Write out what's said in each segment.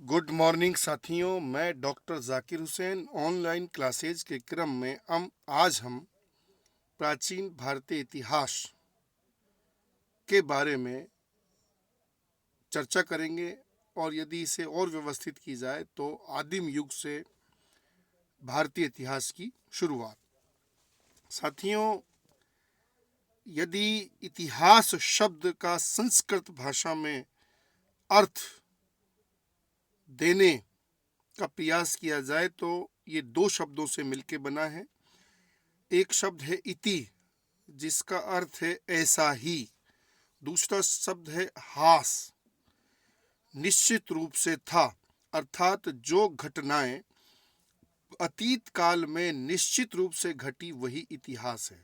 Good morning साथियों, मैं doctor Zakir Hussain. Online classes के क्रम में आज हम प्राचीन भारतीय इतिहास के बारे में चर्चा करेंगे और यदि इसे और व्यवस्थित की जाए तो आदिम युग से भारतीय इतिहास की शुरुआत। साथियों, यदि इतिहास शब्द का संस्कृत भाषा में अर्थ देने का प्रयास किया जाए तो ये दो शब्दों से मिलकर बना है। एक शब्द है इति, जिसका अर्थ है ऐसा ही। दूसरा शब्द है हास, निश्चित रूप से था, अर्थात जो घटनाएं अतीत काल में निश्चित रूप से घटी वही इतिहास है।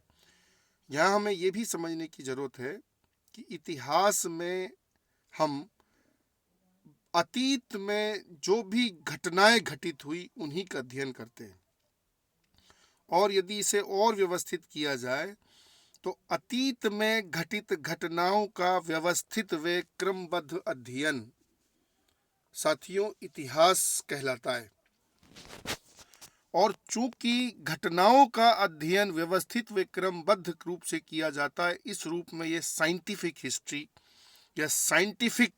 यहाँ हमें यह भी समझने की जरूरत है कि इतिहास में हम अतीत में जो भी घटनाएं घटित हुई उन्हीं का अध्ययन करते हैं, और यदि इसे और व्यवस्थित किया जाए तो अतीत में घटित घटनाओं का व्यवस्थित व क्रमबद्ध अध्ययन साथियों इतिहास कहलाता है। और चूंकि घटनाओं का अध्ययन व्यवस्थित व क्रमबद्ध रूप से किया जाता है, इस रूप में यह साइंटिफिक हिस्ट्री या साइंटिफिक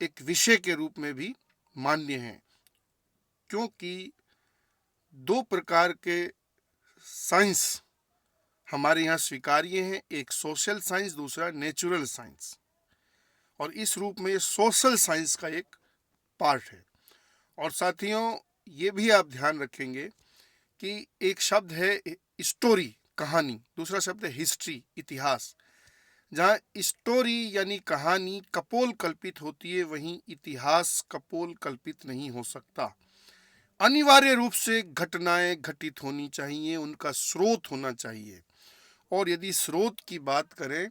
एक विषय के रूप में भी मान्य है। क्योंकि दो प्रकार के साइंस हमारे यहाँ स्वीकार्य हैं, एक सोशल साइंस, दूसरा नेचुरल साइंस। और इस रूप में ये सोशल साइंस का एक पार्ट है। और साथियों, ये भी आप ध्यान रखेंगे कि एक शब्द है स्टोरी, कहानी, दूसरा शब्द है हिस्ट्री, इतिहास। जहाँ स्टोरी यानी कहानी कपोल कल्पित होती है, वहीं इतिहास कपोल कल्पित नहीं हो सकता। अनिवार्य रूप से घटनाएं घटित होनी चाहिए, उनका स्रोत होना चाहिए। और यदि स्रोत की बात करें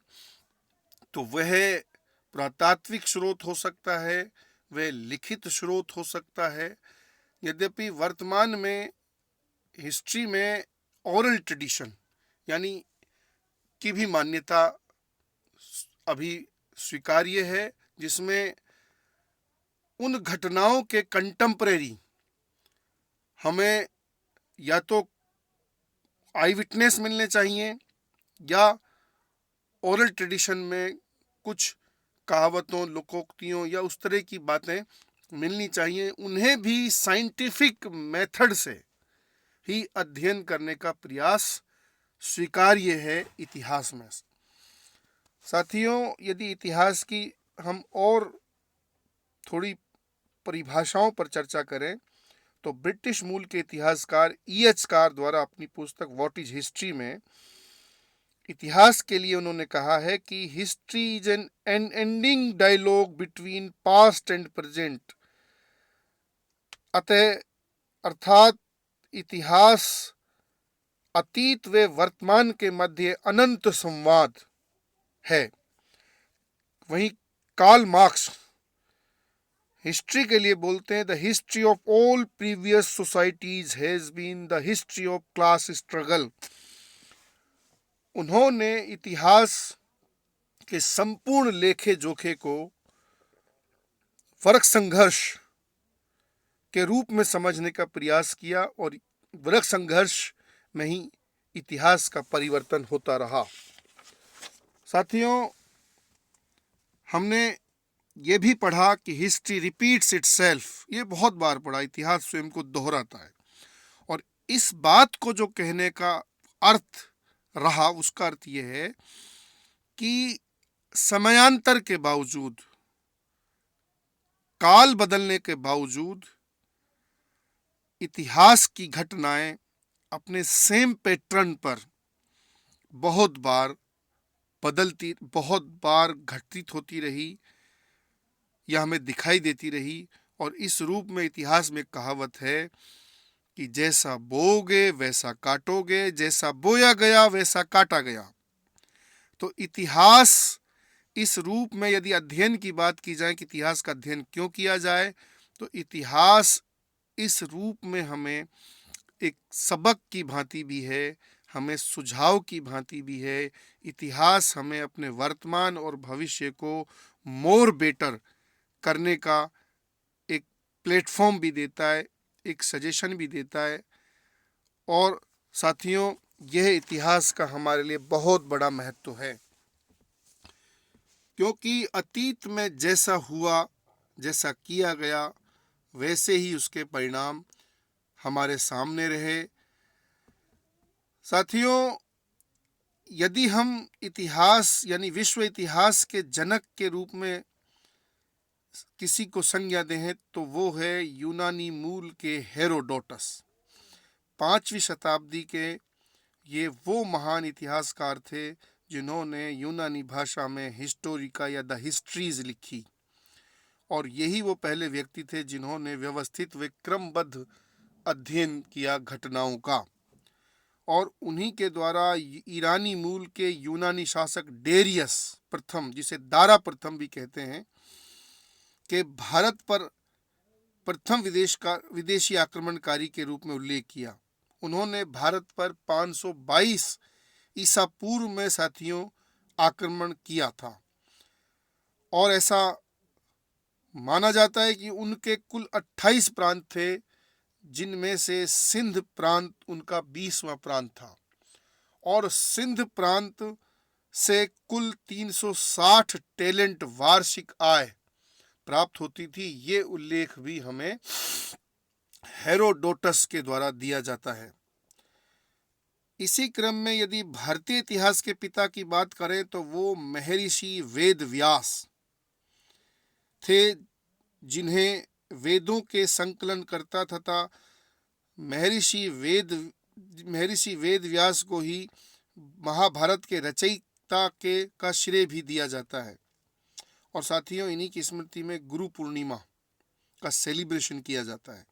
तो वह पुरातात्विक स्रोत हो सकता है, वह लिखित स्रोत हो सकता है। यद्यपि वर्तमान में हिस्ट्री में ओरल ट्रेडिशन यानी की भी मान्यता अभी स्वीकार्य है, जिसमें उन घटनाओं के कंटेम्परेरी हमें या तो आई विटनेस मिलने चाहिए या ओरल ट्रेडिशन में कुछ कहावतों, लोकोक्तियों या उस तरह की बातें मिलनी चाहिए। उन्हें भी साइंटिफिक मेथड से ही अध्ययन करने का प्रयास स्वीकार्य है इतिहास में। साथियों, यदि इतिहास की हम और थोड़ी परिभाषाओं पर चर्चा करें तो ब्रिटिश मूल के इतिहासकार E.H. कार द्वारा अपनी पुस्तक व्हाट इज हिस्ट्री में इतिहास के लिए उन्होंने कहा है कि history is an ending dialogue between past and present. अर्थात इतिहास अतीत व वर्तमान के मध्य अनंत संवाद है। वहीं कार्ल मार्क्स हिस्ट्री के लिए बोलते हैं, the history of all previous societies has been the history of class struggle. उन्होंने इतिहास के संपूर्ण लेखे जोखे को वर्ग संघर्ष के रूप में समझने का प्रयास किया, और वर्ग संघर्ष में ही इतिहास का परिवर्तन होता रहा। साथियों, हमने ये भी पढ़ा कि हिस्ट्री रिपीट्स इटसेल्फ। ये बहुत बार पढ़ा, इतिहास स्वयं को दोहराता है। और इस बात को जो कहने का अर्थ रहा, उसका अर्थ यह है कि समयांतर के बावजूद, काल बदलने के बावजूद इतिहास की घटनाएं अपने सेम पैटर्न पर बहुत बार बदलती, बहुत बार घटित होती रही या हमें दिखाई देती रही। और इस रूप में इतिहास में कहावत है कि जैसा बोओगे वैसा काटोगे, जैसा बोया गया वैसा काटा गया। तो इतिहास इस रूप में यदि अध्ययन की बात की जाए कि इतिहास का अध्ययन क्यों किया जाए, तो इतिहास इस रूप में हमें एक सबक की भांति भी है, हमें सुझाव की भांति भी है। इतिहास हमें अपने वर्तमान और भविष्य को मोर बेटर करने का एक प्लेटफॉर्म भी देता है, एक सजेशन भी देता है। और साथियों, यह इतिहास का हमारे लिए बहुत बड़ा महत्व है, क्योंकि अतीत में जैसा हुआ, जैसा किया गया, वैसे ही उसके परिणाम हमारे सामने रहे। साथियों, यदि हम इतिहास यानी विश्व इतिहास के जनक के रूप में किसी को संज्ञा दें तो वो है यूनानी मूल के हेरोडोटस। 5वीं शताब्दी के ये वो महान इतिहासकार थे जिन्होंने यूनानी भाषा में हिस्टोरिका या द हिस्ट्रीज लिखी, और यही वो पहले व्यक्ति थे जिन्होंने व्यवस्थित व क्रमबद्ध अध्ययन किया घटनाओं का। और उन्हीं के द्वारा ईरानी मूल के यूनानी शासक डेरियस प्रथम, जिसे दारा प्रथम भी कहते हैं, के भारत पर प्रथम विदेशी आक्रमणकारी के रूप में उल्लेख किया। उन्होंने भारत पर 522 ईसा पूर्व में साथियों आक्रमण किया था, और ऐसा माना जाता है कि उनके कुल 28 प्रांत थे, जिनमें से सिंध प्रांत उनका 20वां प्रांत था, और सिंध प्रांत से कुल 360 टैलेंट वार्षिक आय प्राप्त होती थी। ये उल्लेख भी हमें हेरोडोटस के द्वारा दिया जाता है। इसी क्रम में यदि भारतीय इतिहास के पिता की बात करें तो वो महर्षि वेद व्यास थे, जिन्हें वेदों के संकलनकर्ता तथा महर्षि वेद व्यास को ही महाभारत के रचयिता का श्रेय भी दिया जाता है। और साथियों, इन्हीं की स्मृति में गुरु पूर्णिमा का सेलिब्रेशन किया जाता है।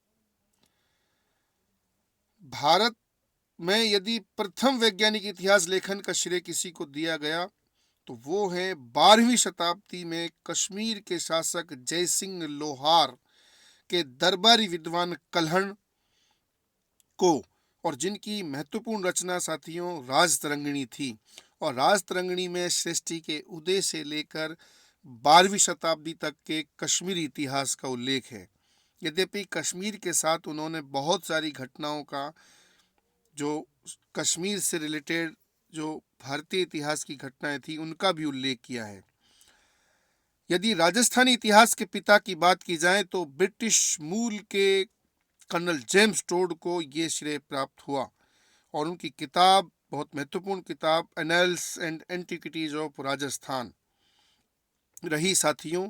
भारत में यदि प्रथम वैज्ञानिक इतिहास लेखन का श्रेय किसी को दिया गया तो वो है 12वीं शताब्दी में कश्मीर के शासक जयसिंह लोहार के दरबारी विद्वान कल्हण को, और जिनकी महत्वपूर्ण रचना साथियों राजतरंगिणी थी। और राजतरंगिणी में सृष्टि के उदय से लेकर 12वीं शताब्दी तक के कश्मीरी इतिहास का उल्लेख है। यद्यपि कश्मीर के साथ उन्होंने बहुत सारी घटनाओं का, जो कश्मीर से रिलेटेड जो भारतीय इतिहास की घटनाएं थी, उनका भी उल्लेख किया है। यदि राजस्थानी इतिहास के पिता की बात की जाए तो ब्रिटिश मूल के कर्नल जेम्स टोड को ये श्रेय प्राप्त हुआ, और उनकी किताब, बहुत महत्वपूर्ण किताब, annuls and antiquities of Rajasthan रही साथियों।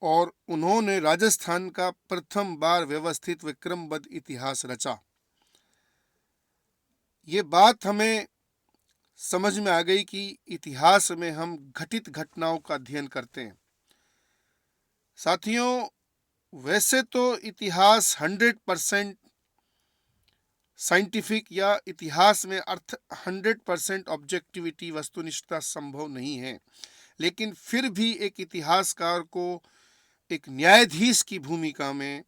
और उन्होंने राजस्थान का प्रथम बार व्यवस्थित व क्रमबद्ध इतिहास रचा। ये बात हमें समझ में आ गई कि इतिहास में हम घटित घटनाओं का अध्ययन करते हैं। साथियों, वैसे तो इतिहास 100% साइंटिफिक या इतिहास में 100% ऑब्जेक्टिविटी, वस्तुनिष्ठता संभव नहीं है, लेकिन फिर भी एक इतिहासकार को एक न्यायाधीश की भूमिका में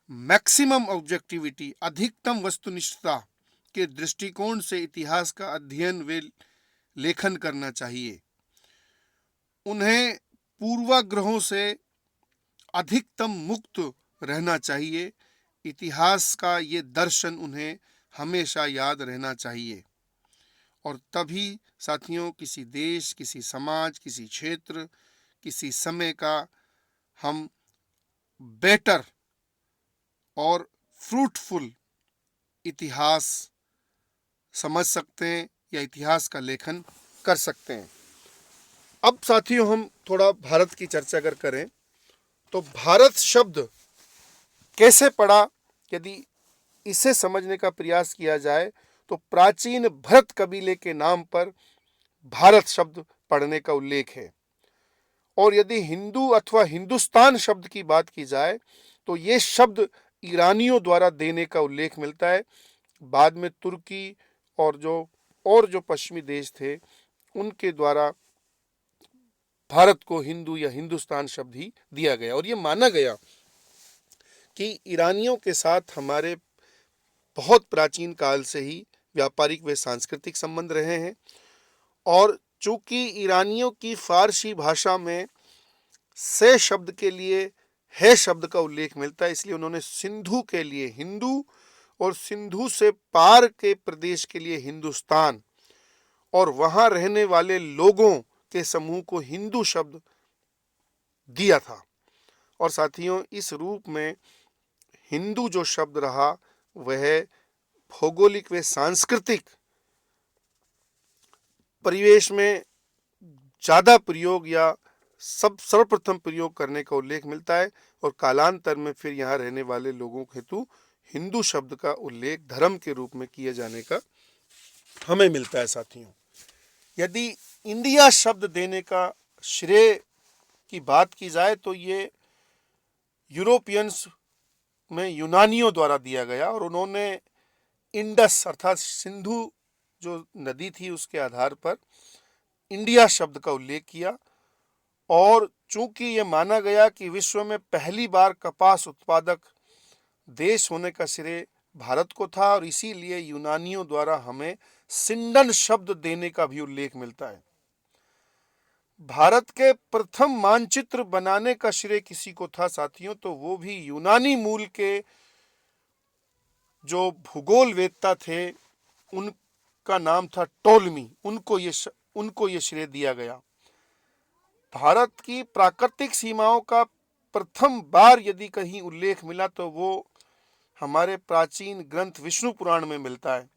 मैक्सिमम ऑब्जेक्टिविटी, अधिकतम वस्तुनिष्ठता के दृष्टिकोण से इतिहास का अध्ययन व लेखन करना चाहिए। उन्हें पूर्वाग्रहों से अधिकतम मुक्त रहना चाहिए। इतिहास का ये दर्शन उन्हें हमेशा याद रहना चाहिए, और तभी साथियों किसी देश, किसी समाज, किसी क्षेत्र, किसी समय का हम बेटर और फ्रूटफुल इतिहास समझ सकते हैं या इतिहास का लेखन कर सकते हैं। अब साथियों, हम थोड़ा भारत की चर्चा अगर करें तो भारत शब्द कैसे पड़ा, यदि इसे समझने का प्रयास किया जाए तो प्राचीन भरत कबीले के नाम पर भारत शब्द पढ़ने का उल्लेख है। और यदि हिंदू अथवा हिंदुस्तान शब्द की बात की जाए तो ये शब्द ईरानियों द्वारा देने का उल्लेख मिलता है। बाद में तुर्की और जो पश्चिमी देश थे, उनके द्वारा भारत को हिंदू या हिंदुस्तान शब्द ही दिया गया। और ये माना गया कि ईरानियों के साथ हमारे बहुत प्राचीन काल से ही व्यापारिक व सांस्कृतिक संबंध रहे हैं, और चूंकि ईरानियों की फारसी भाषा में से शब्द के लिए है शब्द का उल्लेख मिलता है, इसलिए उन्होंने सिंधु के लिए हिंदू और सिंधु से पार के प्रदेश के लिए हिंदुस्तान और वहां रहने वाले लोगों के समूह को हिंदू शब्द दिया था। और साथियों, इस रूप में हिंदू जो शब्द रहा वह भौगोलिक व सांस्कृतिक परिवेश में ज्यादा प्रयोग या सर्वप्रथम प्रयोग करने का उल्लेख मिलता है और कालांतर में फिर यहाँ रहने वाले लोगों हेतु हिंदू शब्द का उल्लेख धर्म के रूप में किए जाने का हमें मिलता है। साथियों, यदि इंडिया शब्द देने का श्रेय की बात की जाए तो ये यूरोपियंस में यूनानियों द्वारा दिया गया और उन्होंने इंडस अर्थात सिंधु जो नदी थी उसके आधार पर इंडिया शब्द का उल्लेख किया। और चूंकि ये माना गया कि विश्व में पहली बार कपास उत्पादक देश होने का श्रेय भारत को था और इसीलिए यूनानियों द्वारा हमें सिंडन शब्द देने का भी उल्लेख मिलता है। भारत के प्रथम मानचित्र बनाने का श्रेय किसी को था साथियों, तो वो भी यूनानी मूल के जो भूगोल वेत्ता थे उनका नाम था टोलमी। उनको ये श्रेय दिया गया। भारत की प्राकृतिक सीमाओं का प्रथम बार यदि कहीं उल्लेख मिला तो वो हमारे प्राचीन ग्रंथ विष्णु पुराण में मिलता है।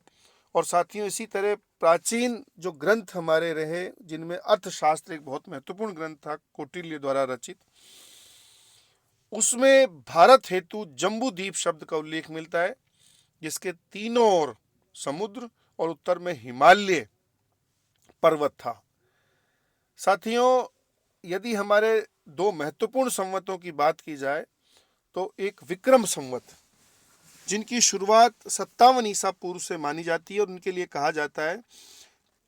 और साथियों, इसी तरह प्राचीन जो ग्रंथ हमारे रहे जिनमें अर्थशास्त्र एक बहुत महत्वपूर्ण ग्रंथ था कौटिल्य द्वारा रचित, उसमें भारत हेतु जम्बूद्वीप शब्द का उल्लेख मिलता है जिसके तीनों ओर समुद्र और उत्तर में हिमालय पर्वत था। साथियों, यदि हमारे दो महत्वपूर्ण संवतों की बात की जाए तो एक विक्रम संवत जिनकी शुरुआत 57 ईसा पूर्व से मानी जाती है और उनके लिए कहा जाता है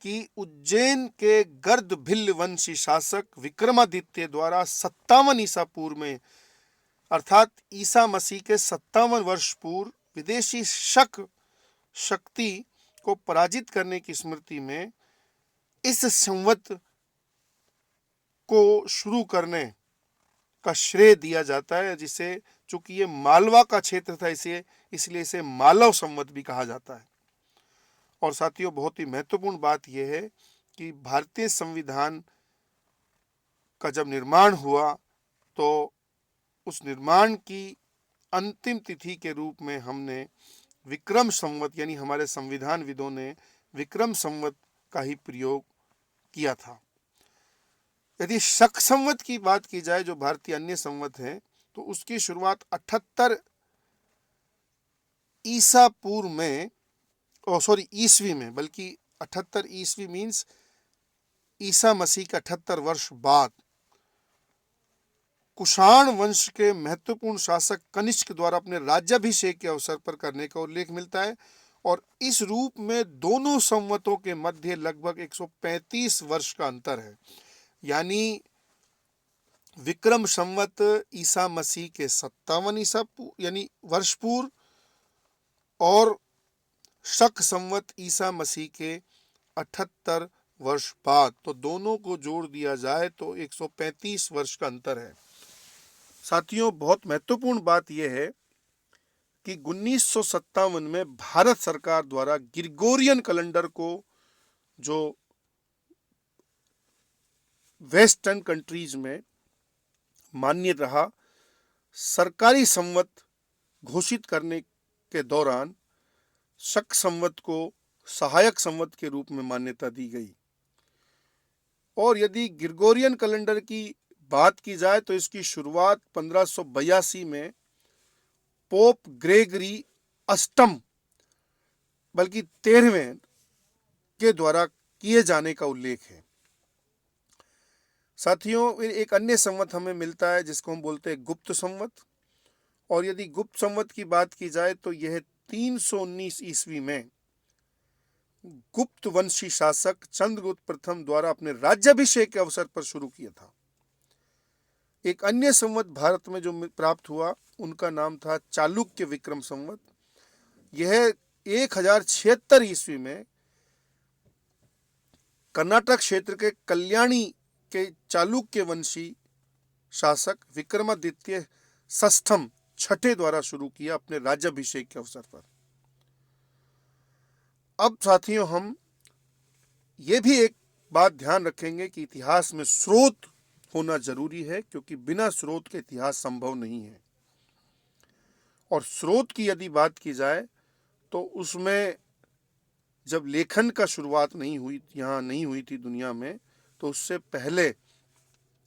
कि उज्जैन के गर्द भिल्ल वंशी शासक विक्रमादित्य द्वारा 57 ईसा पूर्व में अर्थात ईसा मसीह के 57 वर्ष पूर्व विदेशी शक्ति को पराजित करने की स्मृति में इस संवत को शुरू करने का श्रेय दिया जाता है, जिसे चूंकि ये मालवा का क्षेत्र था इसलिए इसे मालव संवत भी कहा जाता है। और साथियों, बहुत ही महत्वपूर्ण बात यह है कि भारतीय संविधान का जब निर्माण हुआ तो उस निर्माण की अंतिम तिथि के रूप में हमने विक्रम संवत यानी हमारे संविधानविदों ने विक्रम संवत का ही प्रयोग किया था। यदि शक संवत की बात की जाए जो भारतीय अन्य संवत है तो उसकी शुरुआत 78 ईसा पूर्व में ईसवी में, बल्कि 78 ईसवी मीन्स ईसा मसीह के 78 वर्ष बाद कुषाण वंश के महत्वपूर्ण शासक कनिष्क द्वारा अपने राज्याभिषेक के अवसर पर करने का उल्लेख मिलता है। और इस रूप में दोनों संवतों के मध्य लगभग 135 वर्ष का अंतर है। यानी विक्रम संवत ईसा मसीह के 57 यानी वर्ष पूर्व और शक संवत ईसा मसीह के 78 वर्ष बाद, तो दोनों को जोड़ दिया जाए तो 135 वर्ष का अंतर है। साथियों, बहुत महत्वपूर्ण बात यह है कि 1957 में भारत सरकार द्वारा ग्रिगोरियन कैलेंडर को जो वेस्टर्न कंट्रीज में मान्य रहा, सरकारी संवत घोषित करने के दौरान शक संवत को सहायक संवत के रूप में मान्यता दी गई। और यदि ग्रिगोरियन कैलेंडर की बात की जाए तो इसकी शुरुआत 1582 में पोप ग्रेगरी अष्टम बल्कि 13वें के द्वारा किए जाने का उल्लेख है। साथियों, एक अन्य संवत हमें मिलता है जिसको हम बोलते हैं गुप्त संवत। और यदि गुप्त संवत की बात की जाए तो यह 319 ईस्वी में गुप्त वंशी शासक चंद्रगुप्त प्रथम द्वारा अपने राज्याभिषेक के अवसर पर शुरू किया था। एक अन्य संवत भारत में जो प्राप्त हुआ उनका नाम था चालुक्य विक्रम संवत। यह 1076 ईस्वी में कर्नाटक क्षेत्र के कल्याणी के चालुक्य वंशी शासक विक्रमादित्य षष्ठम छठे द्वारा शुरू किया अपने राज्याभिषेक के अवसर पर। अब साथियों हम ये भी एक बात ध्यान रखेंगे कि इतिहास में स्रोत होना जरूरी है, क्योंकि बिना स्रोत के इतिहास संभव नहीं है। और स्रोत की यदि बात की जाए तो उसमें जब लेखन का शुरुआत यहाँ नहीं हुई थी दुनिया में, तो उससे पहले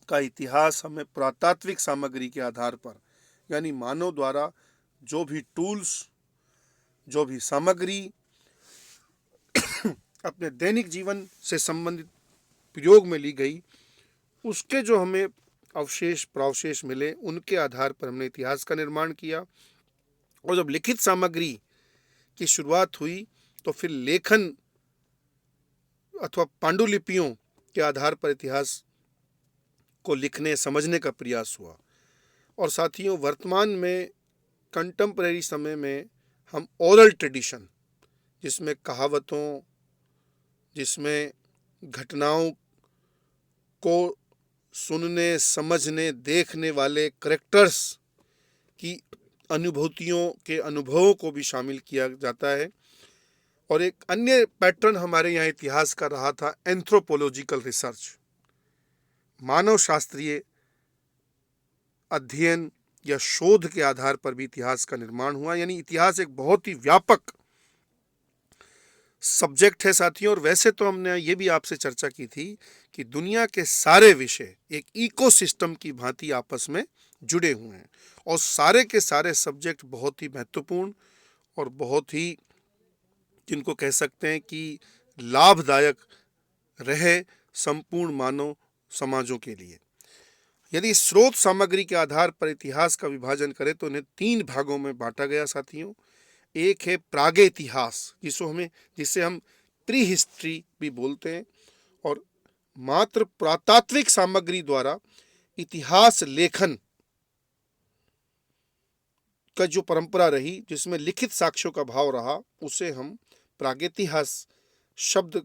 का इतिहास हमें पुरातात्विक सामग्री के आधार पर, यानी मानव द्वारा जो भी टूल्स, जो भी सामग्री अपने दैनिक जीवन से संबंधित प्रयोग में ली गई, उसके जो हमें अवशेष प्रावशेष मिले, उनके आधार पर हमने इतिहास का निर्माण किया। और जब लिखित सामग्री की शुरुआत हुई तो फिर लेखन अथवा पांडुलिपियों के आधार पर इतिहास को लिखने समझने का प्रयास हुआ। और साथियों वर्तमान में कंटेम्परेरी समय में हम ओरल ट्रेडिशन, जिसमें कहावतों, जिसमें घटनाओं को सुनने समझने देखने वाले करेक्टर्स की अनुभूतियों के अनुभवों को भी शामिल किया जाता है। और एक अन्य पैटर्न हमारे यहाँ इतिहास का रहा था एंथ्रोपोलॉजिकल रिसर्च, मानव शास्त्रीय अध्ययन या शोध के आधार पर भी इतिहास का निर्माण हुआ। यानी इतिहास एक बहुत ही व्यापक सब्जेक्ट है साथियों। और वैसे तो हमने ये भी आपसे चर्चा की थी कि दुनिया के सारे विषय एक इकोसिस्टम की भांति आपस में जुड़े हुए हैं, और सारे के सारे सब्जेक्ट बहुत ही महत्वपूर्ण और बहुत ही, जिनको कह सकते हैं कि लाभदायक रहे संपूर्ण मानव समाजों के लिए। यदि स्रोत सामग्री के आधार पर इतिहास का विभाजन करें तो इन्हें 3 भागों में बांटा गया साथियों। एक है प्रागे इतिहास, जिसे हम प्री हिस्ट्री भी बोलते हैं, और मात्र पुरातात्विक सामग्री द्वारा इतिहास लेखन का जो परंपरा रही, जिसमें लिखित साक्ष्यों का भाव रहा, उसे हम प्रागैतिहास शब्द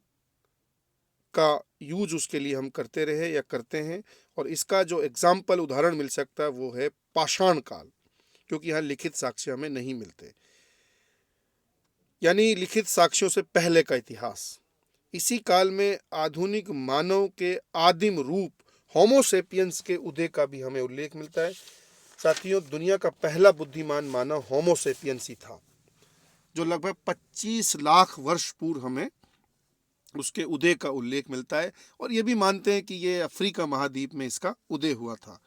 का यूज उसके लिए हम करते रहे या करते हैं। और इसका जो एग्जाम्पल उदाहरण मिल सकता है वो है पाषाण काल, क्योंकि यहाँ लिखित साक्ष्य हमें नहीं मिलते, यानी लिखित साक्ष्यों से पहले का इतिहास। इसी काल में आधुनिक मानव के आदिम रूप होमोसेपियंस के उदय का भी हमें उल्लेख मिलता है साथियों। दुनिया का पहला बुद्धिमान मानव होमोसेपियंस ही था, जो लगभग 25 लाख वर्ष पूर्व हमें उसके उदय का उल्लेख मिलता है। और ये भी मानते हैं कि ये अफ्रीका महाद्वीप में इसका उदय हुआ था।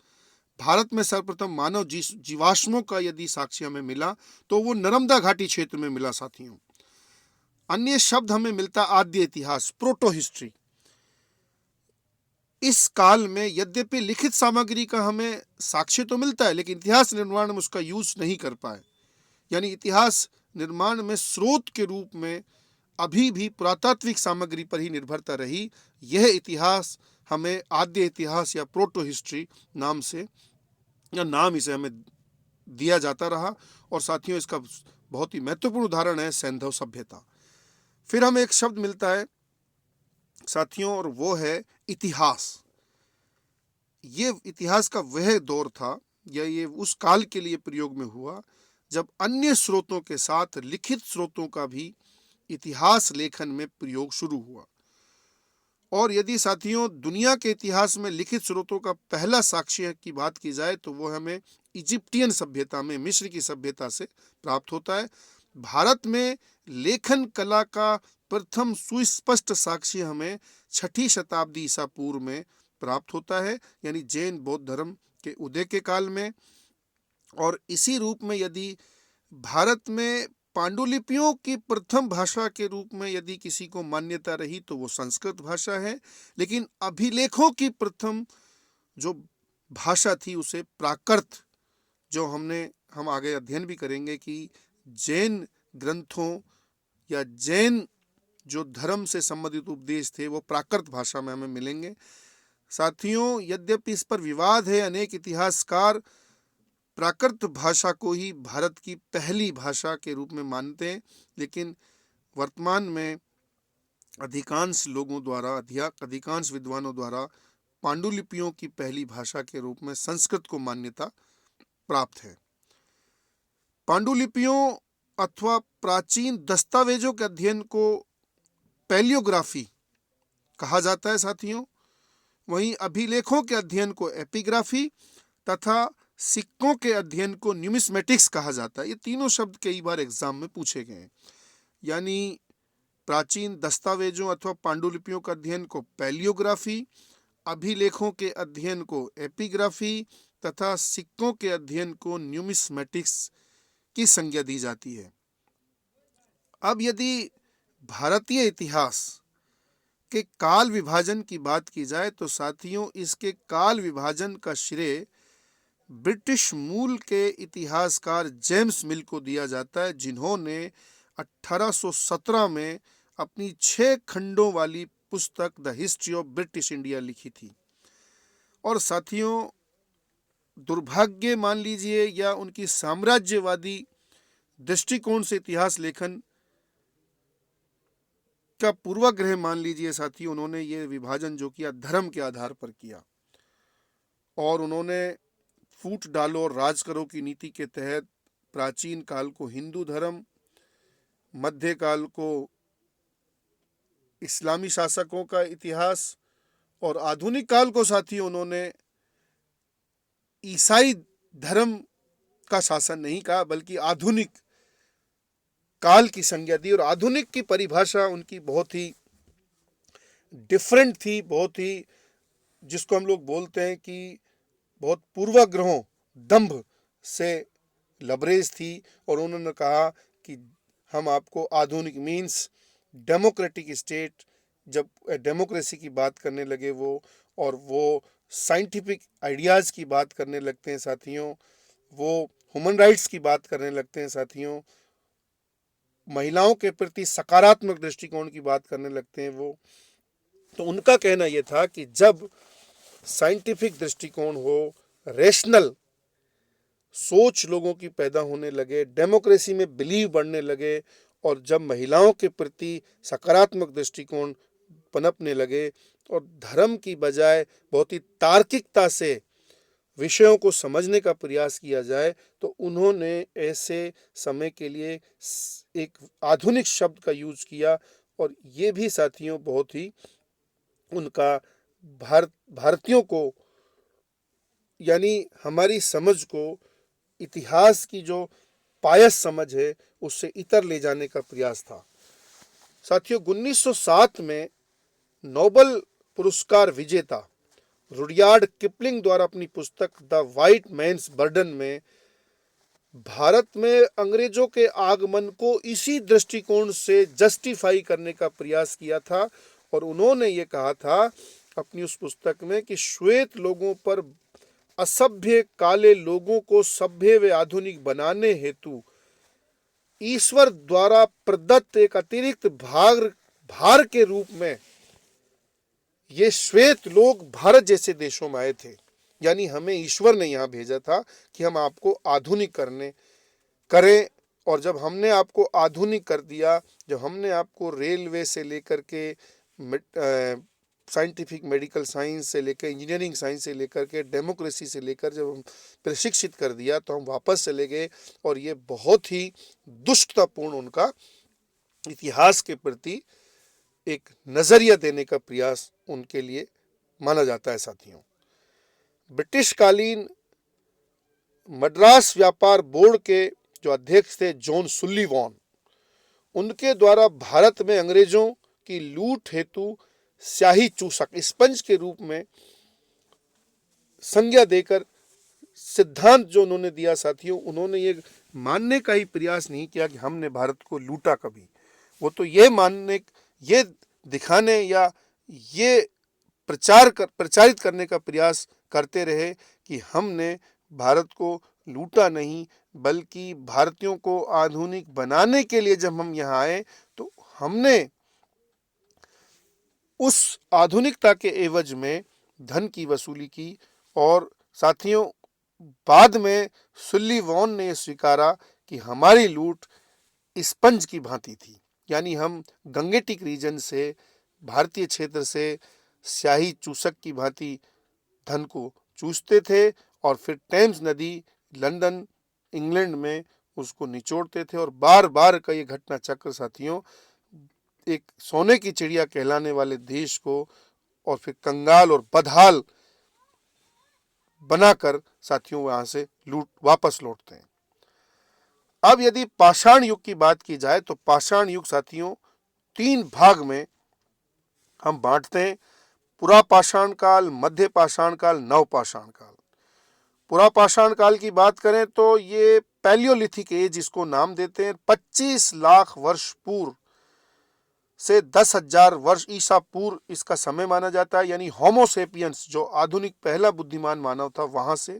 भारत में सर्वप्रथम मानव जीवाश्मों का यदि साक्ष्य हमें मिला तो वो नर्मदा घाटी क्षेत्र में मिला साथियों। अन्य शब्द हमें मिलता आद्य इतिहास, प्रोटो हिस्ट्री। इस काल में यद्यपि लिखित सामग्री का हमें साक्ष्य तो मिलता है, लेकिन इतिहास निर्माण में उसका यूज नहीं कर पाए। यानी इतिहास निर्माण में स्रोत के रूप में अभी भी पुरातात्विक सामग्री पर ही निर्भरता रही। यह इतिहास हमें आद्य इतिहास या प्रोटो हिस्ट्री नाम इसे हमें दिया जाता रहा। और साथियों इसका बहुत ही महत्वपूर्ण उदाहरण है सैंधव सभ्यता। फिर हमें एक शब्द मिलता है साथियों, और वो है इतिहास। ये इतिहास का वह दौर था, या ये उस काल के लिए प्रयोग में हुआ जब अन्य स्रोतों के साथ लिखित स्रोतों का भी इतिहास लेखन में प्रयोग शुरू हुआ। और यदि साथियों दुनिया के इतिहास में लिखित स्रोतों का पहला साक्ष्य की बात की जाए तो वो हमें इजिप्टियन सभ्यता में, मिस्र की सभ्यता से प्राप्त होता है। भारत में लेखन कला का प्रथम सुस्पष्ट साक्ष्य हमें 6ठी शताब्दी ईसा पूर्व में प्राप्त होता है, यानी जैन बौद्ध धर्म के उदय के काल में। और इसी रूप में यदि भारत में पांडुलिपियों की प्रथम भाषा के रूप में यदि किसी को मान्यता रही तो वो संस्कृत भाषा है, लेकिन अभिलेखों की प्रथम जो भाषा थी उसे प्राकृत, जो हम आगे अध्ययन भी करेंगे कि जैन ग्रंथों या जैन जो धर्म से संबंधित उपदेश थे वो प्राकृत भाषा में हमें मिलेंगे साथियों। यद्यपि इस पर विवाद है, अनेक इतिहासकार प्राकृत भाषा को ही भारत की पहली भाषा के रूप में मानते हैं, लेकिन वर्तमान में अधिकांश विद्वानों द्वारा पांडुलिपियों की पहली भाषा के रूप में संस्कृत को मान्यता प्राप्त है। पांडुलिपियों अथवा प्राचीन दस्तावेजों के अध्ययन को पैलियोग्राफी कहा जाता है साथियों। वहीं अभिलेखों के अध्ययन को एपिग्राफी तथा सिक्कों के अध्ययन को न्यूमिस्मेटिक्स कहा जाता है। ये तीनों शब्द कई बार एग्जाम में पूछे गए हैं। यानी प्राचीन दस्तावेजों अथवा पांडुलिपियों का अध्ययन को पैलियोग्राफी, अभिलेखों के अध्ययन को एपिग्राफी तथा सिक्कों के अध्ययन को न्यूमिस्मेटिक्स की संज्ञा दी जाती है। अब यदि भारतीय इतिहास के काल विभाजन की बात की जाए तो साथियों इसके काल विभाजन का श्रेय ब्रिटिश मूल के इतिहासकार जेम्स मिल को दिया जाता है, जिन्होंने 1817 में अपनी 6 खंडों वाली पुस्तक the history of British India लिखी थी। और साथियों दुर्भाग्य मान लीजिए या उनकी साम्राज्यवादी दृष्टिकोण से इतिहास लेखन का पूर्वाग्रह मान लीजिए साथियों, उन्होंने ये विभाजन जो किया धर्म के आधार पर किया और उन्होंने फूट डालो और राज करो की नीति के तहत प्राचीन काल को हिंदू धर्म, मध्य काल को इस्लामी शासकों का इतिहास और आधुनिक काल को साथियों उन्होंने ईसाई धर्म का शासन नहीं कहा बल्कि आधुनिक काल की संज्ञा दी। और आधुनिक की परिभाषा उनकी बहुत ही डिफरेंट थी, बहुत ही जिसको हम लोग बोलते हैं कि बहुत पूर्वाग्रहों दंभ से लबरेज थी। और उन्होंने कहा कि हम आपको आधुनिक मीन्स डेमोक्रेटिक स्टेट, जब डेमोक्रेसी की बात करने लगे वो, और वो साइंटिफिक आइडियाज़ की बात करने लगते हैं साथियों, वो ह्यूमन राइट्स की बात करने लगते हैं साथियों, महिलाओं के प्रति सकारात्मक दृष्टिकोण की बात करने लगते हैं वो। तो उनका कहना यह था कि जब साइंटिफिक दृष्टिकोण हो, रेशनल सोच लोगों की पैदा होने लगे, डेमोक्रेसी में बिलीव बढ़ने लगे और जब महिलाओं के प्रति सकारात्मक दृष्टिकोण पनपने लगे और धर्म की बजाय बहुत ही तार्किकता से विषयों को समझने का प्रयास किया जाए, तो उन्होंने ऐसे समय के लिए एक आधुनिक शब्द का यूज किया। और ये भी साथियों बहुत ही उनका भारतीयों को यानी हमारी समझ को, इतिहास की जो पायस समझ है उससे इतर ले जाने का प्रयास था। साथियों 1907 में नोबेल पुरस्कार विजेता रुडयार्ड किपलिंग द्वारा अपनी पुस्तक द व्हाइट मैन्स बर्डन में भारत में अंग्रेजों के आगमन को इसी दृष्टिकोण से जस्टिफाई करने का प्रयास किया था। और उन्होंने ये कहा था अपनी उस पुस्तक में कि श्वेत लोगों पर असभ्य काले लोगों को सभ्य व आधुनिक बनाने हेतु ईश्वर द्वारा प्रदत्त एक अतिरिक्त भार के रूप में ये श्वेत लोग भारत जैसे देशों में आए थे। यानी हमें ईश्वर ने यहाँ भेजा था कि हम आपको आधुनिक करें। और जब हमने आपको आधुनिक कर दिया, जब हमने आपको रेलवे से लेकर के साइंटिफिक मेडिकल साइंस से लेकर इंजीनियरिंग साइंस से लेकर के डेमोक्रेसी से लेकर जब हम प्रशिक्षित कर दिया, तो हम वापस चले गए। और ये बहुत ही दुष्टतापूर्ण उनका इतिहास के प्रति एक नजरिया देने का प्रयास उनके लिए माना जाता है साथियों। ब्रिटिश कालीन मद्रास व्यापार बोर्ड के जो अध्यक्ष थे जॉन सुल्लीवान, उनके द्वारा भारत में अंग्रेजों की लूट हेतु स्याही चूसक स्पंज के रूप में संज्ञा देकर सिद्धांत जो उन्होंने दिया साथियों, उन्होंने ये मानने का ही प्रयास नहीं किया कि हमने भारत को लूटा कभी। वो तो ये दिखाने या ये प्रचारित करने का प्रयास करते रहे कि हमने भारत को लूटा नहीं, बल्कि भारतीयों को आधुनिक बनाने के लिए जब हम यहाँ आए तो हमने उस आधुनिकता के एवज में धन की वसूली की। और साथियों बाद में सुल्लीवान ने स्वीकारा कि हमारी लूट स्पंज की भांति थी, यानी हम गंगेटिक रीजन से, भारतीय क्षेत्र से स्याही चूसक की भांति धन को चूसते थे और फिर टेम्स नदी लंदन इंग्लैंड में उसको निचोड़ते थे। और बार बार का ये घटना चक्र साथियों एक सोने की चिड़िया कहलाने वाले देश को और फिर कंगाल और बदहाल बनाकर साथियों वहां से वापस लौटते हैं। अब यदि पाषाण युग की बात की जाए तो पाषाण युग साथियों 3 भाग में हम बांटते हैं। पुरा पाषाण काल, मध्य पाषाण काल, नव पाषाण काल। पुरा पाषाण काल की बात करें तो ये पैलियोलिथिक एज इसको नाम देते हैं। 25 लाख वर्ष पूर्व से 10,000 वर्ष ईसा पूर्व इसका समय माना जाता है। यानी होमोसेपियंस जो आधुनिक पहला बुद्धिमान मानव था वहां से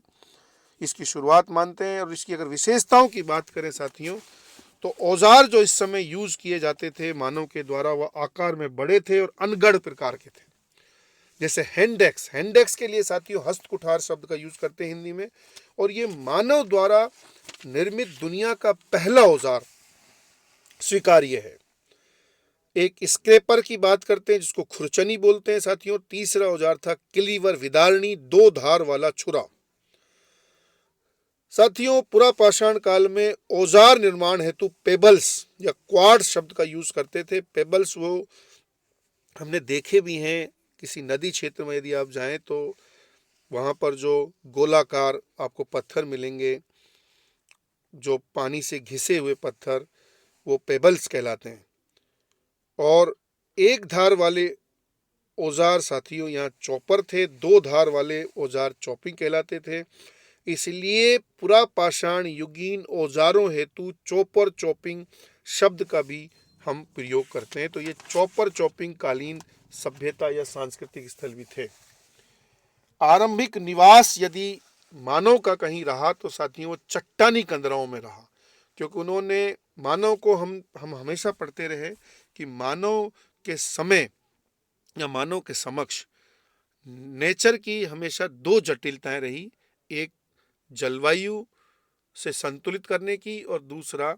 इसकी शुरुआत मानते हैं। और इसकी अगर विशेषताओं की बात करें साथियों तो औजार जो इस समय यूज किए जाते थे मानव के द्वारा वह आकार में बड़े थे और अनगढ़ प्रकार के थे। जैसे हैंडेक्स के लिए साथियों हस्त कुठार शब्द का यूज करते हैं हिंदी में। और ये मानव द्वारा निर्मित दुनिया का पहला औजार स्वीकार्य है। एक स्क्रेपर की बात करते हैं जिसको खुरचनी बोलते हैं साथियों। तीसरा औजार था क्लीवर विदारणी, 2 धार वाला छुरा। साथियों पुरा पाषाण काल में औजार निर्माण हेतु पेबल्स या क्वार्ट्ज शब्द का यूज करते थे। पेबल्स वो हमने देखे भी हैं किसी नदी क्षेत्र में यदि आप जाएं तो वहां पर जो गोलाकार आपको पत्थर मिलेंगे, जो पानी से घिसे हुए पत्थर, वो पेबल्स कहलाते हैं। और 1 धार वाले औजार साथियों यहाँ चॉपर थे, 2 धार वाले औजार चॉपिंग कहलाते थे। इसलिए पुरा पाषाण युगीन औजारों हेतु चॉपर चॉपिंग शब्द का भी हम प्रयोग करते हैं। तो ये चॉपर चॉपिंग कालीन सभ्यता या सांस्कृतिक स्थल भी थे। आरंभिक निवास यदि मानव का कहीं रहा तो साथियों चट्टानी कंदराओं में रहा। क्योंकि उन्होंने मानव को हम हमेशा पढ़ते रहे कि मानव के समय या मानव के समक्ष नेचर की हमेशा 2 जटिलताएं रही। एक जलवायु से संतुलित करने की और दूसरा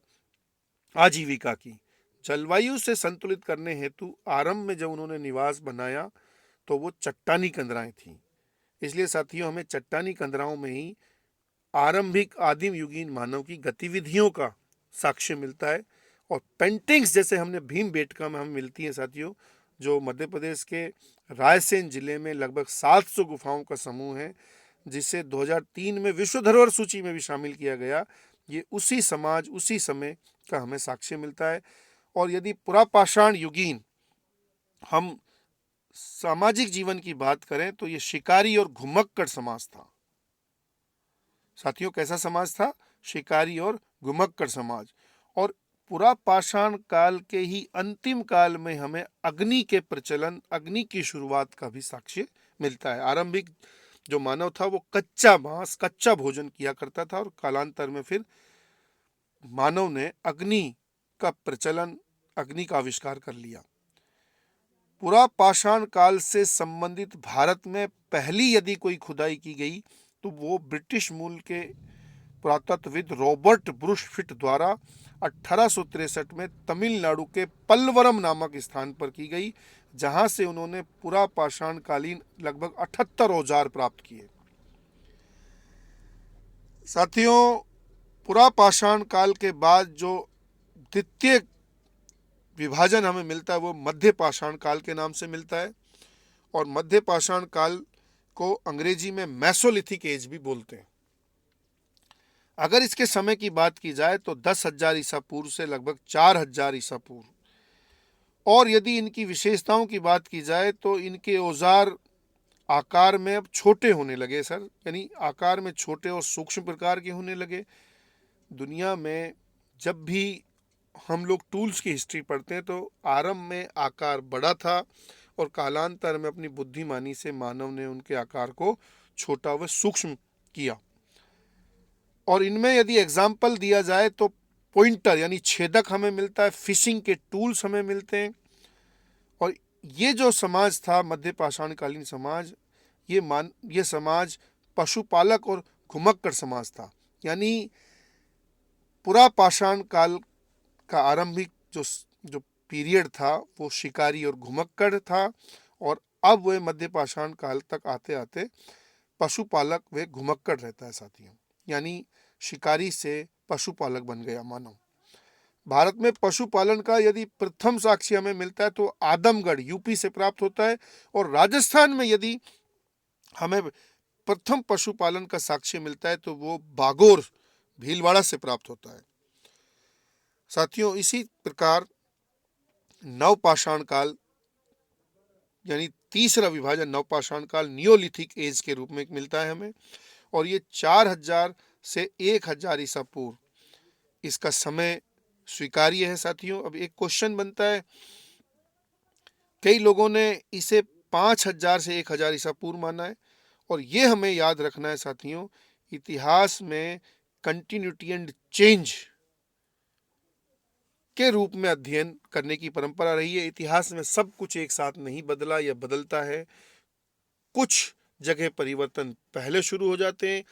आजीविका की। जलवायु से संतुलित करने हेतु आरंभ में जब उन्होंने निवास बनाया तो वो चट्टानी कंदराएं थी। इसलिए साथियों हमें चट्टानी कंदराओं में ही आरंभिक आदिम युगीन मानव की गतिविधियों का साक्ष्य मिलता है। और पेंटिंग्स जैसे हमने भीमबेटका में हमें मिलती हैं साथियों, जो मध्य प्रदेश के रायसेन जिले में लगभग 700 गुफाओं का समूह है, जिसे 2003 में विश्व धरोहर सूची में भी शामिल किया गया। ये उसी समाज उसी समय का हमें साक्ष्य मिलता है। और यदि पुरा पाषाण युगीन हम सामाजिक जीवन की बात करें तो ये शिकारी और घुमक्कड़ समाज था। साथियों कैसा समाज था? शिकारी और घुमक्कड़ समाज। और पुरा पाषाण काल के ही अंतिम काल में हमें अग्नि के प्रचलन, अग्नि की शुरुआत का भी साक्ष्य मिलता है। आरंभिक जो मानव था वो कच्चा मांस, कच्चा भोजन किया करता था और कालांतर में फिर मानव ने अग्नि का प्रचलन, अग्नि का आविष्कार कर लिया। पुरा पाषाण काल से संबंधित भारत में पहली यदि कोई खुदाई की गई तो वो ब्रिटिश मूल के पुरातत्वविद रॉबर्ट ब्रुशफिट द्वारा 1863 में तमिलनाडु के पल्वरम नामक स्थान पर की गई, जहां से उन्होंने पुरा पाषाण कालीन लगभग 78 औजार प्राप्त किए। साथियों पुरा पाषाण काल के बाद जो द्वितीय विभाजन हमें मिलता है वो मध्य पाषाण काल के नाम से मिलता है। और मध्य पाषाण काल को अंग्रेजी में मेसोलिथिक एज भी बोलते हैं। अगर इसके समय की बात की जाए तो 10,000 ईसा पूर्व से लगभग 4,000 ईसा पूर्व। और यदि इनकी विशेषताओं की बात की जाए तो इनके औजार आकार में अब छोटे होने लगे सर, यानी आकार में छोटे और सूक्ष्म प्रकार के होने लगे। दुनिया में जब भी हम लोग टूल्स की हिस्ट्री पढ़ते हैं तो आरंभ में आकार बड़ा था और कालांतर में अपनी बुद्धिमानी से मानव ने उनके आकार को छोटा व सूक्ष्म किया। और इनमें यदि एग्जाम्पल दिया जाए तो पॉइंटर यानी छेदक हमें मिलता है, फिशिंग के टूल्स हमें मिलते हैं। और ये जो समाज था मध्य पाषाणकालीन समाज, ये समाज पशुपालक और घुमक्कड़ समाज था। यानी पुरा पाषाण काल का आरंभिक जो पीरियड था वो शिकारी और घुमक्कड़ था। और अब वह मध्य पाषाण काल तक आते आते पशुपालक व घुमक्कड़ रहता है साथियों। यानी शिकारी से पशुपालक बन गया मानव। भारत में पशुपालन का यदि प्रथम साक्ष्य हमें मिलता है तो आदमगढ़ यूपी से प्राप्त होता है, और राजस्थान में यदि हमें प्रथम पशुपालन का साक्ष्य मिलता है तो वो बागोर भीलवाड़ा से प्राप्त होता है। साथियों, इसी प्रकार नवपाषाण काल यानी तीसरा विभाजन नवपाषाण काल नियोलिथिक एज के रूप में मिलता है हमें, और ये 4000 से 1000 ईसा पूर्व इसका समय स्वीकार्य है। साथियों, अब एक क्वेश्चन बनता है, कई लोगों ने इसे 5000 से 1000 ईसा पूर्व माना है, और ये हमें याद रखना है साथियों, इतिहास में कंटिन्यूटी एंड चेंज के रूप में अध्ययन करने की परंपरा रही है। इतिहास में सब कुछ एक साथ नहीं बदला या बदलता है, कुछ जगह परिवर्तन पहले शुरू हो जाते हैं,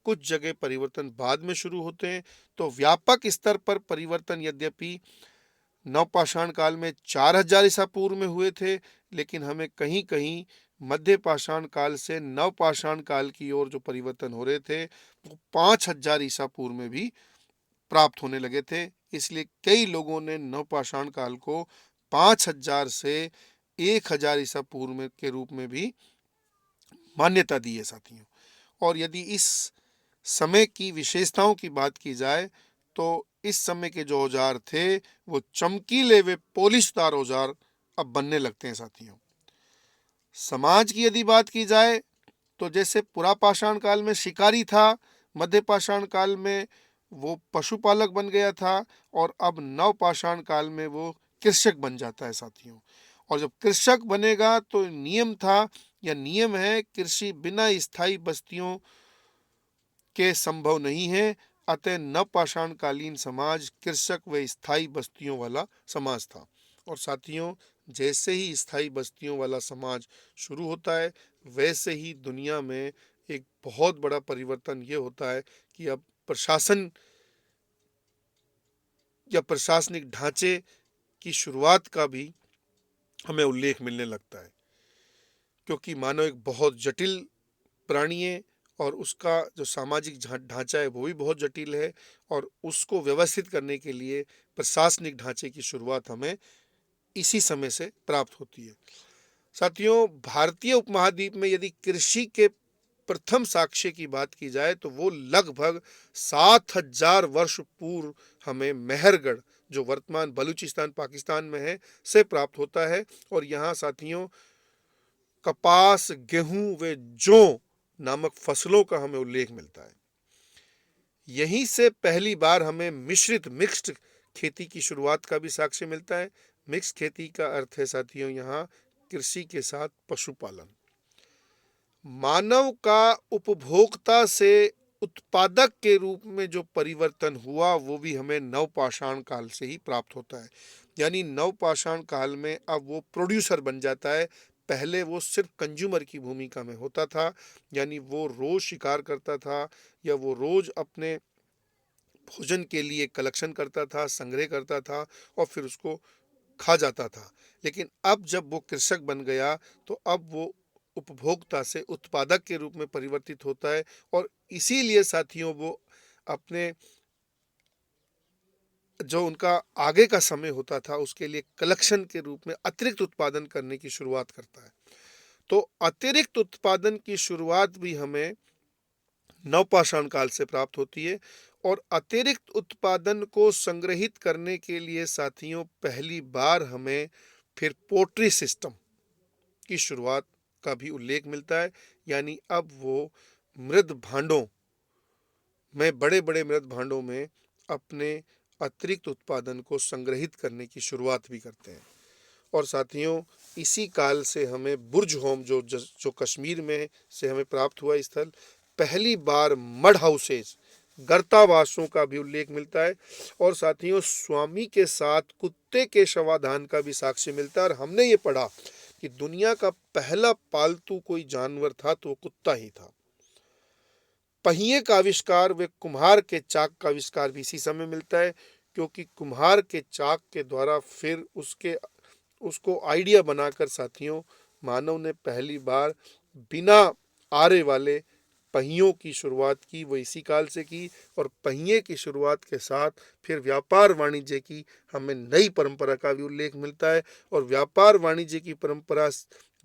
कुछ जगह परिवर्तन बाद में शुरू होते हैं। तो व्यापक स्तर पर परिवर्तन यद्यपि नवपाषाण काल में 4000 ईसा पूर्व में हुए थे, लेकिन हमें कहीं कहीं मध्य पाषाण काल से नवपाषाण काल की ओर जो परिवर्तन हो रहे थे वो 5000 ईसा पूर्व में भी प्राप्त होने लगे थे। इसलिए कई लोगों ने नवपाषाण काल को 5000 से 1000 ईसा पूर्व में के रूप में भी मान्यता दी है साथियों। और यदि इस समय की विशेषताओं की बात की जाए तो इस समय के जो औजार थे वो चमकीले व पॉलिशदार औजार अब बनने लगते हैं साथियों। समाज की यदि बात की जाए तो जैसे पुरापाषाण काल में शिकारी था, मध्य पाषाण काल में वो पशुपालक बन गया था, और अब नवपाषाण काल में वो कृषक बन जाता है साथियों। और जब कृषक बनेगा तो नियम है, कृषि बिना स्थायी बस्तियों के संभव नहीं है। अतः नवपाषाण कालीन समाज कृषक व स्थायी बस्तियों वाला समाज था। और साथियों, जैसे ही स्थायी बस्तियों वाला समाज शुरू होता है वैसे ही दुनिया में एक बहुत बड़ा परिवर्तन ये होता है कि अब प्रशासन या प्रशासनिक ढांचे की शुरुआत का भी हमें उल्लेख मिलने लगता है, क्योंकि मानव एक बहुत जटिल प्राणी है और उसका जो सामाजिक ढांचा है वो भी बहुत जटिल है, और उसको व्यवस्थित करने के लिए प्रशासनिक ढांचे की शुरुआत हमें इसी समय से प्राप्त होती है। साथियों, भारतीय उपमहाद्वीप में यदि कृषि के प्रथम साक्ष्य की बात की जाए तो वो लगभग 7000 वर्ष पूर्व हमें मेहरगढ़, जो वर्तमान बलूचिस्तान पाकिस्तान में है, से प्राप्त होता है। और यहाँ साथियों कपास, गेहूं व जौ नामक फसलों का हमें उल्लेख मिलता है। यहीं से पहली बार हमें मिक्स्ड खेती की शुरुआत का भी साक्ष्य मिलता है। मिक्स खेती का अर्थ है साथियों यहाँ कृषि के साथ पशुपालन। मानव का उपभोक्ता से उत्पादक के रूप में जो परिवर्तन हुआ वो भी हमें नवपाषाण काल से ही प्राप्त होता है। यानी नवपाषाण काल में अब वो प्रोड्यूसर बन जाता है। पहले वो सिर्फ कंज्यूमर की भूमिका में होता था, यानी वो रोज शिकार करता था या वो रोज अपने भोजन के लिए कलेक्शन करता था, संग्रह करता था और फिर उसको खा जाता था। लेकिन अब जब वो कृषक बन गया तो अब वो उपभोक्ता से उत्पादक के रूप में परिवर्तित होता है, और इसीलिए साथियों वो अपने जो उनका आगे का समय होता था उसके लिए कलेक्शन के रूप में अतिरिक्त उत्पादन करने की शुरुआत करता है। तो अतिरिक्त उत्पादन की शुरुआत भी हमें नवपाषाण काल से प्राप्त होती है, और अतिरिक्त उत्पादन को संग्रहित करने के लिए साथियों पहली बार हमें फिर पोट्री सिस्टम की शुरुआत का भी उल्लेख मिलता है। यानी अब वो मृद भांडों में, बड़े बड़े मृद भांडों में अपने अतिरिक्त उत्पादन को संग्रहित करने की शुरुआत भी करते हैं। और साथियों इसी काल से हमें बुर्ज होम जो कश्मीर में से हमें प्राप्त हुआ स्थल, पहली बार मड हाउसेस, गर्तावासों का भी उल्लेख मिलता है। और साथियों स्वामी के साथ कुत्ते के शवाधान का भी साक्ष्य मिलता है। और हमने ये पढ़ा कि दुनिया का पहला पालतू कोई जानवर था तो वो कुत्ता ही था। पहिए का आविष्कार व कुम्हार के चाक का आविष्कार भी इसी समय मिलता है, क्योंकि कुम्हार के चाक के द्वारा फिर उसको आइडिया बनाकर साथियों मानव ने पहली बार बिना आरे वाले पहियों की शुरुआत की वो इसी काल से की, और पहिए की शुरुआत के साथ फिर व्यापार वाणिज्य की हमें नई परंपरा का भी उल्लेख मिलता है। और व्यापार वाणिज्य की परंपरा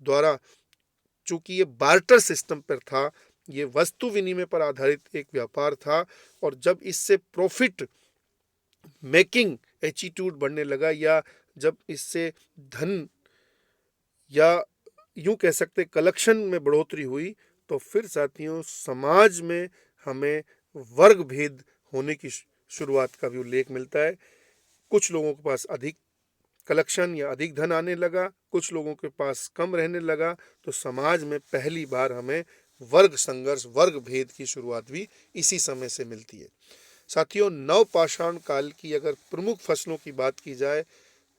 द्वारा, चूंकि ये बार्टर सिस्टम पर था, ये वस्तु विनिमय पर आधारित एक व्यापार था, और जब इससे प्रॉफिट मेकिंग एटीट्यूड बढ़ने लगा, या जब इससे धन, या यूं कह सकते कलेक्शन में बढ़ोतरी हुई, तो फिर साथियों समाज में हमें वर्ग भेद होने की शुरुआत का भी उल्लेख मिलता है। कुछ लोगों के पास अधिक कलेक्शन या अधिक धन आने लगा, कुछ लोगों के पास कम रहने लगा, तो समाज में पहली बार हमें वर्ग संघर्ष, वर्ग भेद की शुरुआत भी इसी समय से मिलती है। साथियों, नवपाषाण काल की अगर प्रमुख फसलों की बात की जाए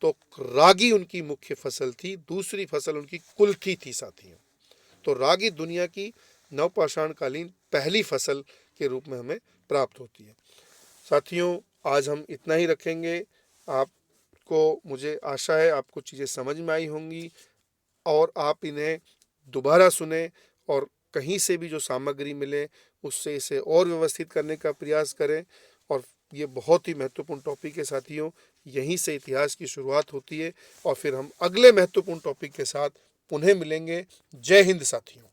तो रागी उनकी मुख्य फसल थी, दूसरी फसल उनकी कुल्थी थी साथियों। तो रागी दुनिया की नवपाषाण कालीन पहली फसल के रूप में हमें प्राप्त होती है। साथियों, आज हम इतना ही रखेंगे। आपको, मुझे आशा है आपको चीज़ें समझ में आई होंगी, और आप इन्हें दोबारा सुने, और कहीं से भी जो सामग्री मिले उससे इसे और व्यवस्थित करने का प्रयास करें। और ये बहुत ही महत्वपूर्ण टॉपिक है साथियों, यहीं से इतिहास की शुरुआत होती है, और फिर हम अगले महत्वपूर्ण टॉपिक के साथ पुनः मिलेंगे। जय हिंद साथियों।